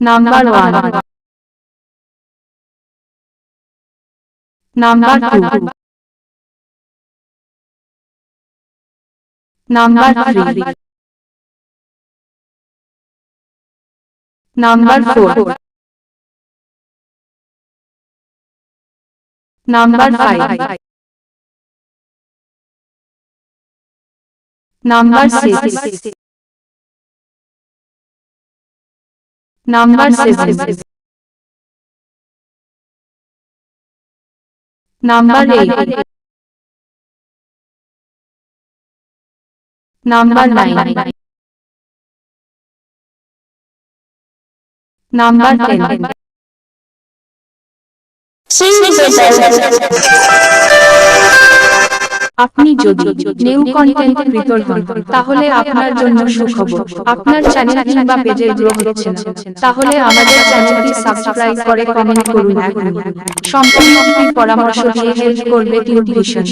Number 1, number 2, number 3, number 4, number 5, number 6, number 7, number 8, number 9, number 10। আপনি যদি new content creator হন তাহলে আপনার জন্য সুখবর। আপনার চ্যানেল কিংবা পেজের গ্রো হচ্ছে না, তাহলে আমাদের চ্যানেলটি সাবস্ক্রাইব করে কমেন্ট করুন। সম্পূর্ণ ফ্রি পরামর্শ দিয়ে হেল্প করবে টিউব ভিশন।